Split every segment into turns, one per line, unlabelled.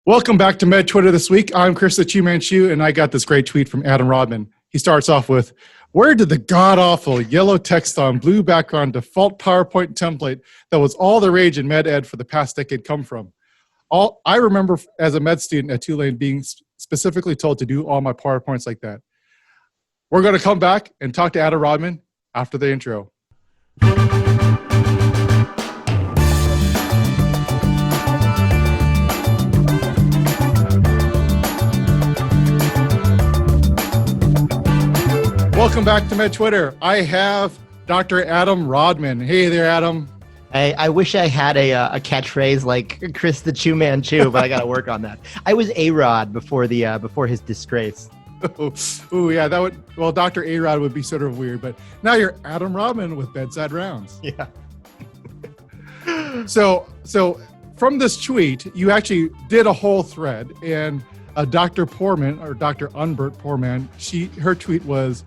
Welcome back to Med Twitter this week. I'm Chris the Chiu, and I got this great tweet from Adam Rodman. He starts off with, "Where did the god-awful yellow text on blue background default PowerPoint template that was all the rage in med ed for the past decade come from? I remember as a med student at Tulane being specifically told to do all my PowerPoints like that." We're going to come back and talk to Adam Rodman after the intro. Welcome back to Med Twitter. I have Dr. Adam Rodman. Hey there, Adam.
I wish I had a catchphrase like Chris the Chew Man Chew, but I got to work on that. I was A-Rod before his disgrace.
Oh yeah, that would, well, Dr. A-Rod would be sort of weird, but now you're Adam Rodman with Bedside Rounds.
Yeah.
So from this tweet, you actually did a whole thread, and Dr. Poorman, or Dr. Unbert Poorman, her tweet was,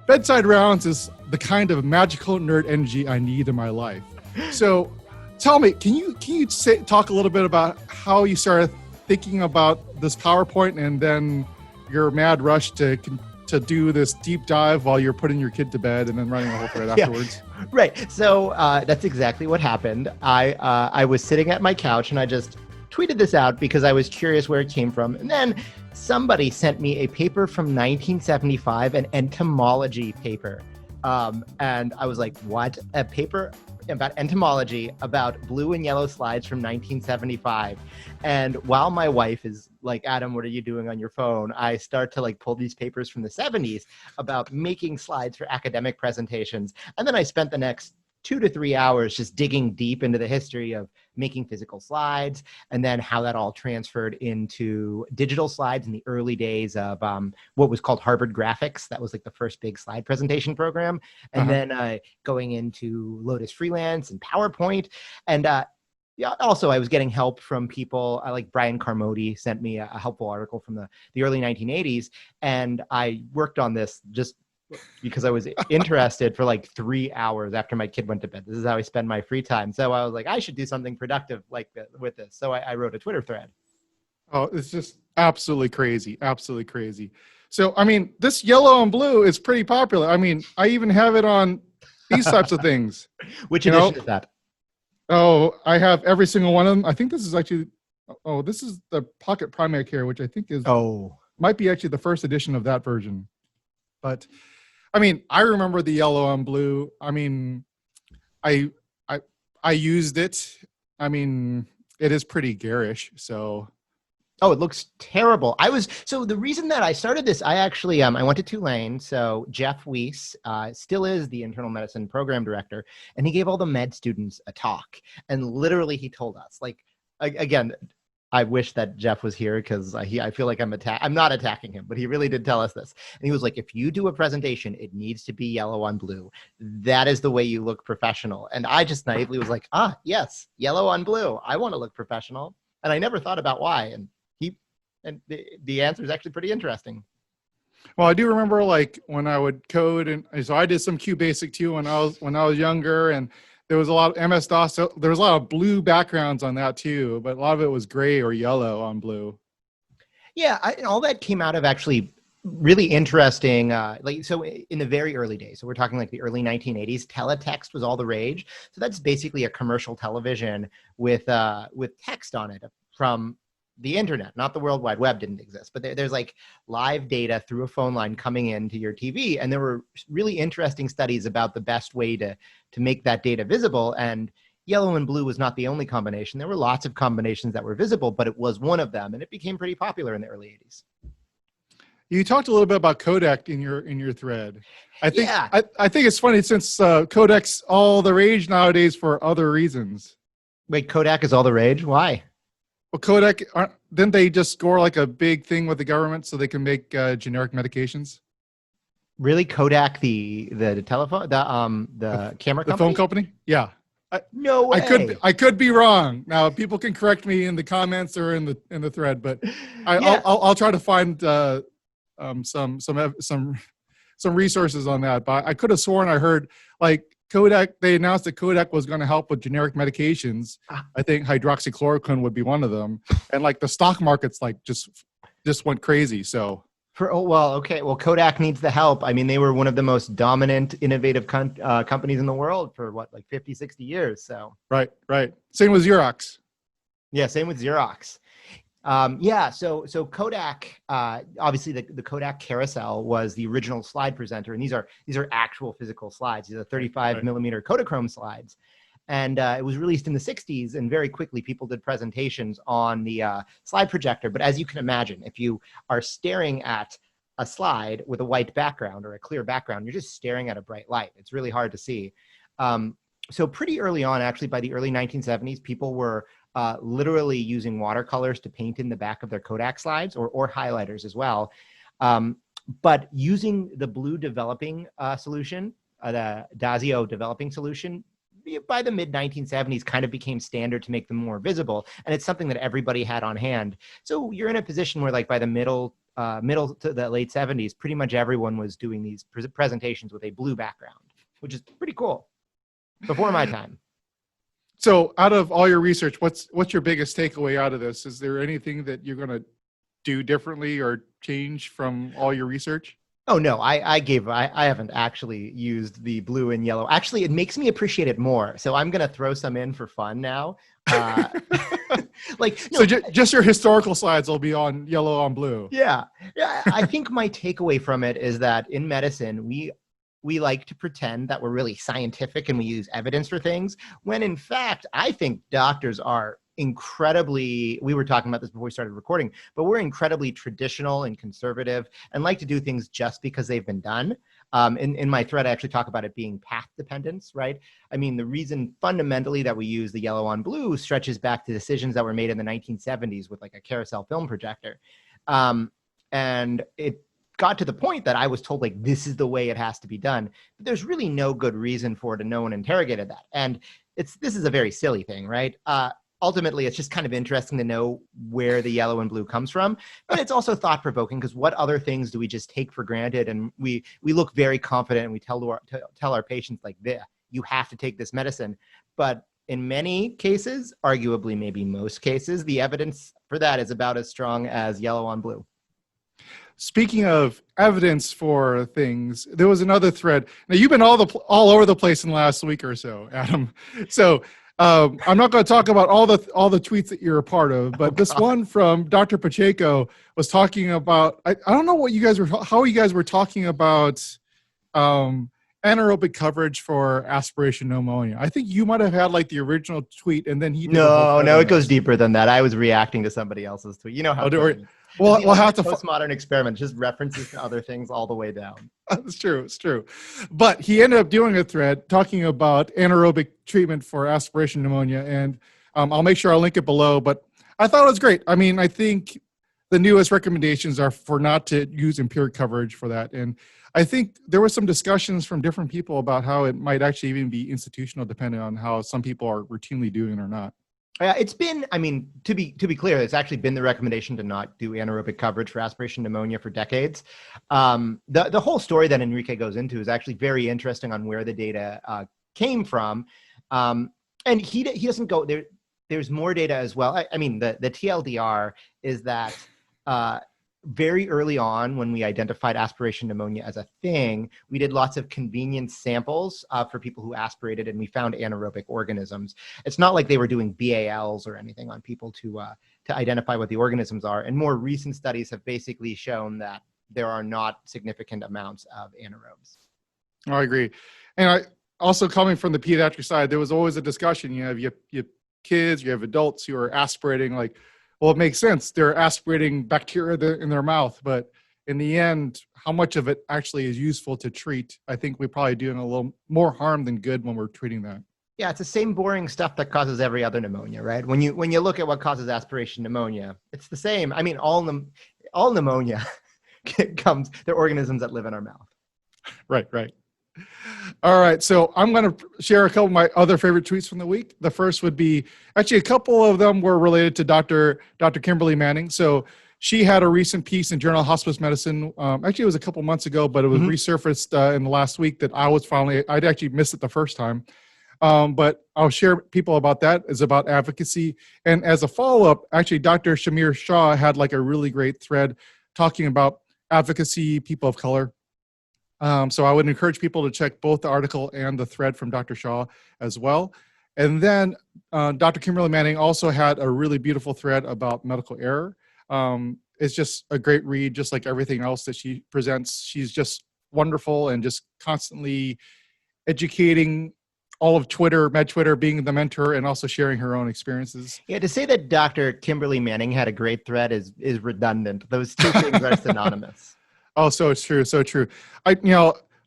"Bedside Rounds is the kind of magical nerd energy I need in my life." So tell me, can you talk a little bit about how you started thinking about this PowerPoint and then your mad rush to do this deep dive while you're putting your kid to bed and then running a whole thread afterwards?
Yeah, right. So that's exactly what happened. I was sitting at my couch and I just tweeted this out because I was curious where it came from. And then somebody sent me a paper from 1975, an entomology paper. And I was like, what? A paper about entomology about blue and yellow slides from 1975. And while my wife is like, "Adam, what are you doing on your phone?" I start to like pull these papers from the 70s about making slides for academic presentations. And then I spent the next 2 to 3 hours just digging deep into the history of making physical slides and then how that all transferred into digital slides in the early days of what was called Harvard Graphics. That was like the first big slide presentation program. And then going into Lotus Freelance and PowerPoint. And yeah, also I was getting help from people like Brian Carmody sent me a helpful article from the early 1980s. And I worked on this just because I was interested for like 3 hours after my kid went to bed. This is how I spend my free time. So I was like, I should do something productive like with this. So I wrote a Twitter thread.
Oh, it's just absolutely crazy. Absolutely crazy. So, I mean, this yellow and blue is pretty popular. I mean, I even have it on these types of things.
Which edition is that?
Oh, I have every single one of them. I think this is actually, this is the Pocket Primary Care, which I think might be actually the first edition of that version. But I mean, I remember the yellow and blue. I mean, I used it. I mean, it is pretty garish. So,
oh, it looks terrible. So the reason that I started this, I actually I went to Tulane. So Jeff Weiss still is the internal medicine program director, and he gave all the med students a talk. And literally, he told us, like, again, I wish that Jeff was here because I feel like I'm not attacking him, but he really did tell us this. And he was like, if you do a presentation, it needs to be yellow on blue. That is the way you look professional. And I just naively was like, yes, yellow on blue. I want to look professional. And I never thought about why. And the answer is actually pretty interesting.
Well, I do remember like when I would code, and so I did some Q Basic too when I was younger, and there was a lot of MS-DOS, so there was a lot of blue backgrounds on that too, but a lot of it was gray or yellow on blue.
Yeah, all that came out of actually really interesting, so in the very early days, so we're talking like the early 1980s, teletext was all the rage. So that's basically a commercial television with text on it from the internet, not the World Wide Web didn't exist, but there's like live data through a phone line coming into your TV. And there were really interesting studies about the best way to make that data visible. And yellow and blue was not the only combination. There were lots of combinations that were visible, but it was one of them. And it became pretty popular in the early 80s.
You talked a little bit about Kodak in your thread. I think it's funny since Kodak's all the rage nowadays for other reasons.
Wait, Kodak is all the rage? Why?
Well, Kodak, didn't they just score like a big thing with the government so they can make generic medications?
Really, Kodak, the telephone, the camera company?
The phone company? Yeah.
No way.
I could be wrong. Now, people can correct me in the comments or in the thread, but I'll try to find some resources on that. But I could have sworn I heard like Kodak, they announced that Kodak was going to help with generic medications. I think hydroxychloroquine would be one of them. And like the stock market's like just went crazy. So
Okay. Well, Kodak needs the help. I mean, they were one of the most dominant, innovative companies in the world for what, like 50, 60 years. So
right. Same with Xerox.
Yeah, same with Xerox. So Kodak, obviously the Kodak Carousel was the original slide presenter, and these are actual physical slides. These are 35 millimeter Kodachrome slides. And it was released in the 60s, and very quickly people did presentations on the slide projector. But as you can imagine, if you are staring at a slide with a white background or a clear background, you're just staring at a bright light. It's really hard to see. So pretty early on, actually by the early 1970s, people were literally using watercolors to paint in the back of their Kodak slides, or highlighters as well. But using the blue developing solution, the Dasio developing solution, by the mid 1970s kind of became standard to make them more visible. And it's something that everybody had on hand. So you're in a position where like by the middle to the late 70s, pretty much everyone was doing these presentations with a blue background, which is pretty cool before my time.
So out of all your research, what's your biggest takeaway out of this? Is there anything that you're going to do differently or change from all your research?
Oh, no, I haven't actually used the blue and yellow. Actually, it makes me appreciate it more. So I'm going to throw some in for fun now.
So just your historical slides will be on yellow on blue.
Yeah. I think my takeaway from it is that in medicine, we like to pretend that we're really scientific and we use evidence for things, when in fact, I think doctors are incredibly, we were talking about this before we started recording, but we're incredibly traditional and conservative and like to do things just because they've been done. In my thread, I actually talk about it being path dependence, right? I mean, the reason fundamentally that we use the yellow on blue stretches back to decisions that were made in the 1970s with like a carousel film projector. And it got to the point that I was told like, this is the way it has to be done. But there's really no good reason for it, and no one interrogated that. And this is a very silly thing, right? Ultimately, it's just kind of interesting to know where the yellow and blue comes from, but it's also thought-provoking, because what other things do we just take for granted? And we look very confident, and we tell our patients like, you have to take this medicine. But in many cases, arguably maybe most cases, the evidence for that is about as strong as yellow on blue.
Speaking of evidence for things, there was another thread. Now you've been all over the place in the last week or so, Adam. So I'm not going to talk about all the tweets that you're a part of, but this one from Dr. Pacheco was talking about, I don't know how you guys were talking about anaerobic coverage for aspiration pneumonia. I think you might have had like the original tweet, and then he did
No, it goes deeper than that. I was reacting to somebody else's tweet. You know how
well, we'll have to
postmodern experiment, just references to other things all the way down.
It's true. But he ended up doing a thread talking about anaerobic treatment for aspiration pneumonia, and I'll make sure I'll link it below. But I thought it was great. I mean, I think the newest recommendations are for not to use empiric coverage for that. And I think there were some discussions from different people about how it might actually even be institutional, depending on how some people are routinely doing it or not.
It's been, I mean, to be clear, it's actually been the recommendation to not do anaerobic coverage for aspiration pneumonia for decades. The whole story that Enrique goes into is actually very interesting on where the data came from. And he doesn't go there. There's more data as well. I mean, the TLDR is that very early on, when we identified aspiration pneumonia as a thing, we did lots of convenience samples for people who aspirated, and we found anaerobic organisms. It's not like they were doing BALs or anything on people to identify what the organisms are. And more recent studies have basically shown that there are not significant amounts of anaerobes.
I agree. And also coming from the pediatric side, there was always a discussion. You have kids, you have adults who are aspirating, like, well, it makes sense. They're aspirating bacteria in their mouth, but in the end, how much of it actually is useful to treat? I think we're probably doing a little more harm than good when we're treating that.
Yeah, it's the same boring stuff that causes every other pneumonia, right? When you look at what causes aspiration pneumonia, it's the same. I mean, all pneumonia they're organisms that live in our mouth. Right.
All right, so I'm going to share a couple of my other favorite tweets from the week. The first would be, actually a couple of them were related to Dr. Kimberly Manning. So she had a recent piece in Journal of Hospice Medicine. Actually, it was a couple months ago, but it was resurfaced in the last week that I'd actually missed it the first time. But I'll share people about that. It's about advocacy. And as a follow-up, actually, Dr. Shamir Shah had like a really great thread talking about advocacy, people of color. So I would encourage people to check both the article and the thread from Dr. Shah as well. And then Dr. Kimberly Manning also had a really beautiful thread about medical error. It's just a great read, just like everything else that she presents. She's just wonderful and just constantly educating all of Twitter, MedTwitter, being the mentor and also sharing her own experiences.
Yeah, to say that Dr. Kimberly Manning had a great thread is redundant. Those two things are synonymous.
Oh, so it's true, so true.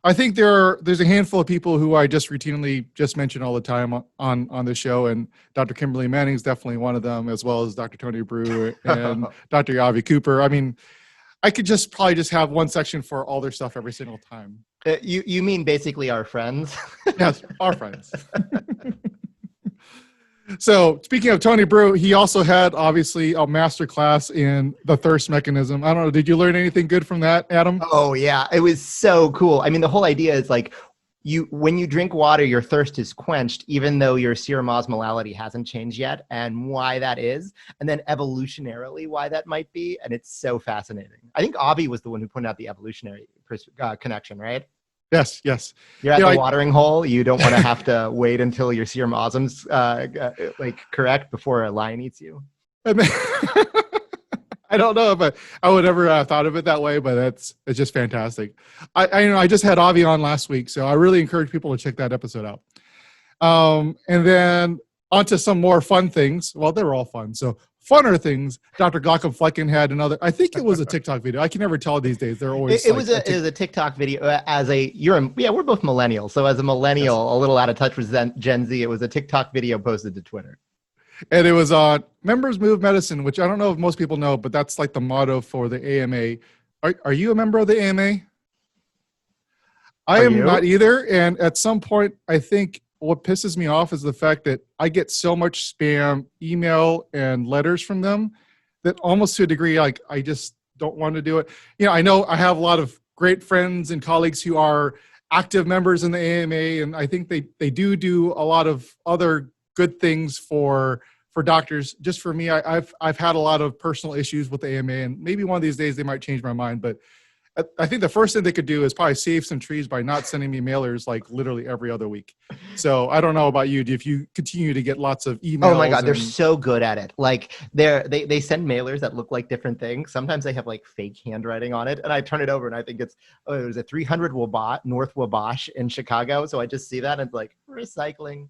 I think there's a handful of people who I just routinely just mention all the time on the show, and Dr. Kimberly Manning is definitely one of them, as well as Dr. Tony Brew and Dr. Yavi Cooper. I mean, I could probably just have one section for all their stuff every single time.
You mean basically our friends?
Yes, our friends. So speaking of Tony Brew, he also had obviously a master class in the thirst mechanism. I don't know. Did you learn anything good from that, Adam?
Oh yeah, it was so cool. I mean, the whole idea is like when you drink water, your thirst is quenched, even though your serum osmolality hasn't changed yet, and why that is, and then evolutionarily why that might be. And it's so fascinating. I think Avi was the one who pointed out the evolutionary connection, right?
Yes.
You're at the watering hole. You don't want to have to wait until your serum osm's correct before a lion eats you.
And then, I don't know if I would ever have thought of it that way, but it's just fantastic. I just had Avi on last week, so I really encourage people to check that episode out. And then on to some more fun things. Well, they were all fun. So funner things. Dr. Glaucom Flecken had another. I think it was a TikTok video. I can never tell these days. They're always.
It was a TikTok video. We're both millennials. So as a millennial, yes, a little out of touch with Gen Z, it was a TikTok video posted to Twitter.
And it was on Members Move Medicine, which I don't know if most people know, but that's like the motto for the AMA. Are you a member of the AMA? I am not either. And at some point, I think what pisses me off is the fact that I get so much spam email and letters from them that almost to a degree, like I just don't want to do it. I know I have a lot of great friends and colleagues who are active members in the AMA, and I think they do a lot of other good things for doctors. Just for me, I've had a lot of personal issues with the AMA, and maybe one of these days they might change my mind. But I think the first thing they could do is probably save some trees by not sending me mailers like literally every other week. So I don't know about you. If you continue to get lots of emails.
Oh my God, they're so good at it. Like they send mailers that look like different things. Sometimes they have like fake handwriting on it. And I turn it over and I think it was a 300 North Wabash in Chicago. So I just see that and it's like recycling.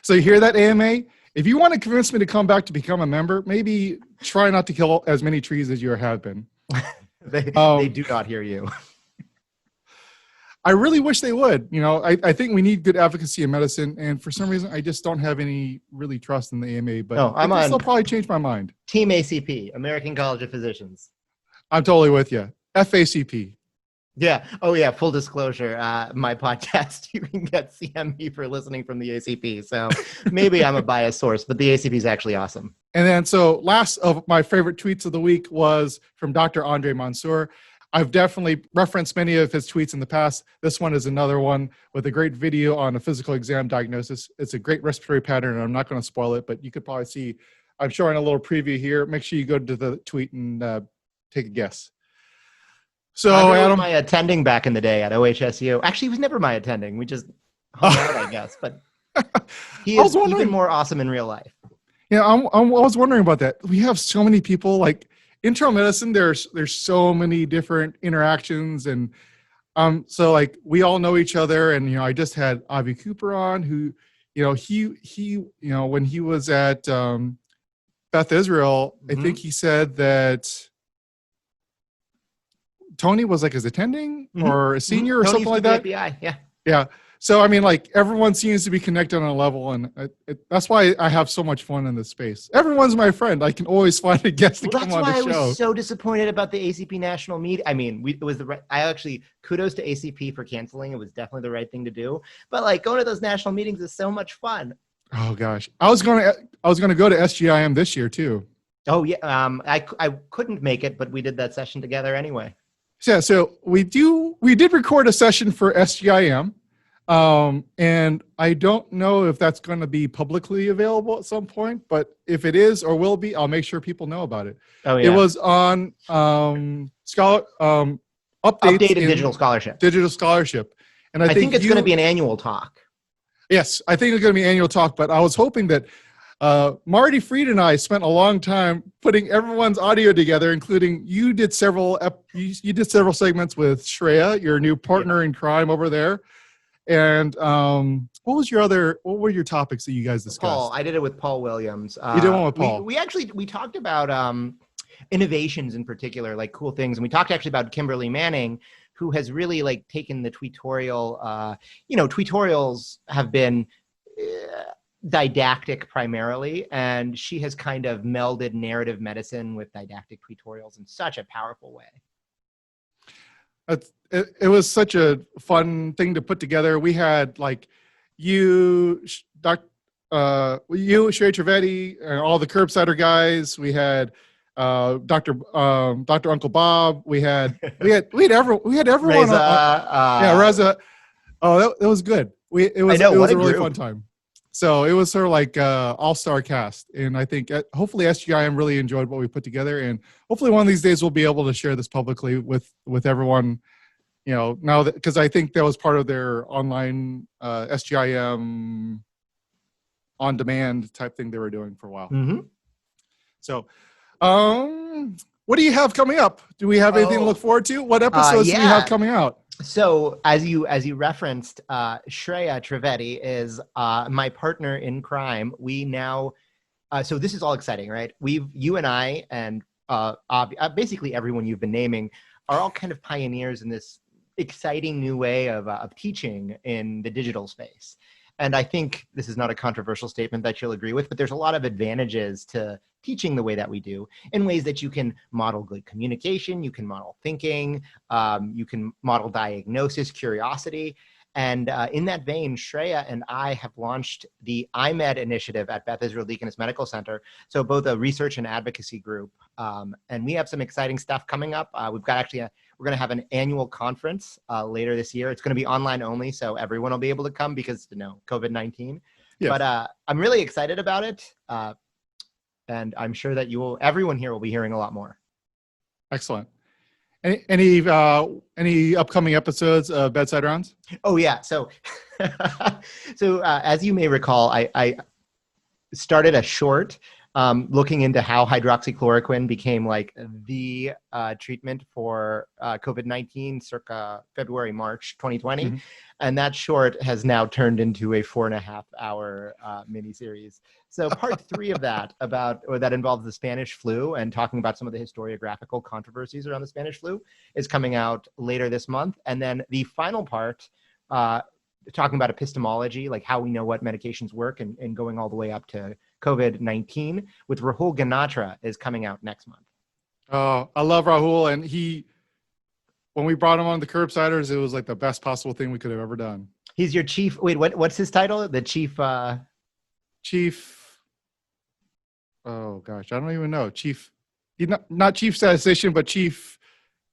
So you hear that, AMA? If you want to convince me to come back to become a member, maybe try not to kill as many trees as you have been.
They do not hear you.
I really wish they would. I think we need good advocacy in medicine, and for some reason, I just don't have any really trust in the AMA. But they'll probably change my mind.
Team ACP, American College of Physicians.
I'm totally with you. FACP.
Yeah. Oh, yeah. Full disclosure, my podcast, you can get CME for listening from the ACP. So maybe I'm a biased source, but the ACP is actually awesome.
And then, so last of my favorite tweets of the week was from Dr. Andre Mansour. I've definitely referenced many of his tweets in the past. This one is another one with a great video on a physical exam diagnosis. It's a great respiratory pattern, and I'm not going to spoil it, but you could probably see, I'm showing a little preview here. Make sure you go to the tweet and take a guess. So
Andre was my attending back in the day at OHSU. Actually, he was never my attending. We just hung out, I guess. But he is even more awesome in real life.
Yeah, I was wondering about that. We have so many people, like internal medicine. There's so many different interactions, and so like we all know each other. And I just had Avi Cooper on, who he when he was at Beth Israel, I think he said that Tony was like his attending or a senior or something like that.
API,
yeah. So I mean, like everyone seems to be connected on a level, and that's why I have so much fun in this space. Everyone's my friend. I can always find a guest to come on the show.
That's why I was so disappointed about the ACP national meet. I mean, it was kudos to ACP for canceling. It was definitely the right thing to do. But like going to those national meetings is so much fun.
Oh gosh, I was going to go to SGIM this year too.
Oh yeah, I couldn't make it, but we did that session together anyway.
So we did record a session for SGIM, and I don't know if that's going to be publicly available at some point, but if it is or will be, I'll make sure people know about it.
Oh yeah,
It was on scholar updates
updated
in
digital scholarship.
digital scholarship, and
I think it's going to be an annual talk.
Yes, I think it's going to be an annual talk, but I was hoping that Marty Fried and I spent a long time putting everyone's audio together, including you did several you did several segments with Shreya, your new partner in crime over there. And what were your topics that you guys discussed?
Paul, I did it with Paul Williams.
You did one with Paul.
We talked about innovations in particular, like cool things, and we talked actually about Kimberly Manning, who has really like taken the tweetorial. Tweetorials have been didactic primarily, and she has kind of melded narrative medicine with didactic tweetorials in such a powerful way.
It was such a fun thing to put together. We had like you, Sherry Trevetti, and all the Curbsider guys. We had Dr. Uncle Bob. We had everyone.
Reza,
Reza. Oh, that was good. It was a really fun time. So it was sort of like all-star cast, and I think hopefully SGIM really enjoyed what we put together, and hopefully one of these days we'll be able to share this publicly with everyone. Now that, because I think that was part of their online SGIM on demand type thing they were doing for a while.
Mm-hmm.
So, what do you have coming up? Do we have anything to look forward to? What episodes do you have coming out?
So as you referenced, Shreya Trevetti is my partner in crime. We now, so this is all exciting, right? You and I and basically everyone you've been naming are all kind of pioneers in this exciting new way of teaching in the digital space. And I think this is not a controversial statement that you'll agree with, but there's a lot of advantages to teaching the way that we do in ways that you can model good communication, you can model thinking, you can model diagnosis, curiosity. And in that vein, Shreya and I have launched the IMED initiative at Beth Israel Deaconess Medical Center. So both a research and advocacy group. And we have some exciting stuff coming up. We've got we're going to have an annual conference later this year. It's going to be online only, so everyone will be able to come because, COVID-19. Yes. But I'm really excited about it. And I'm sure that everyone here will be hearing a lot more.
Excellent. Any upcoming episodes of Bedside Rounds?
Oh yeah. So, as you may recall, I started a short looking into how hydroxychloroquine became like the treatment for COVID-19 circa February, March 2020. Mm-hmm. And that short has now turned into a 4.5-hour miniseries. So part 3 of that that involves the Spanish flu and talking about some of the historiographical controversies around the Spanish flu is coming out later this month. And then the final part, talking about epistemology, like how we know what medications work and going all the way up to COVID-19 with Rahul Ganatra is coming out next month.
Oh, I love Rahul. And when we brought him on the Curbsiders, it was like the best possible thing we could have ever done.
He's your chief. Wait, what's his title? The chief.
Oh gosh, I don't even know. Chief. He's not chief statistician, but chief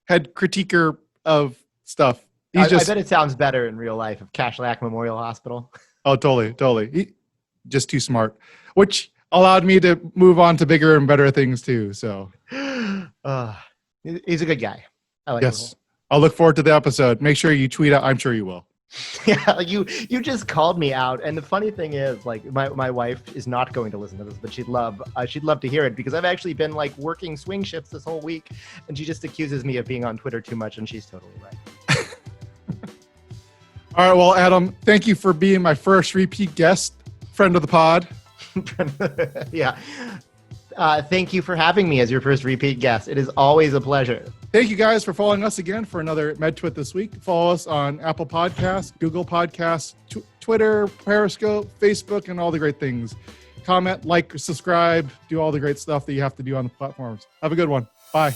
head critiquer of stuff.
I bet it sounds better in real life of Kashlak Memorial Hospital.
Oh, totally. He just too smart, which allowed me to move on to bigger and better things too. So,
he's a good guy. I like.
Yes. I'll look forward to the episode. Make sure you tweet out. I'm sure you will.
Yeah, you just called me out, and the funny thing is, like, my wife is not going to listen to this, but she'd love to hear it because I've actually been like working swing shifts this whole week, and she just accuses me of being on Twitter too much, and she's totally right.
All right, well, Adam, thank you for being my first repeat guest, friend of the pod.
Yeah. Thank you for having me as your first repeat guest. It is always a pleasure.
Thank you guys for following us again for another MedTwit this week. Follow us on Apple Podcasts, Google Podcasts, Twitter, Periscope, Facebook, and all the great things. Comment, like, subscribe, do all the great stuff that you have to do on the platforms. Have a good one. Bye.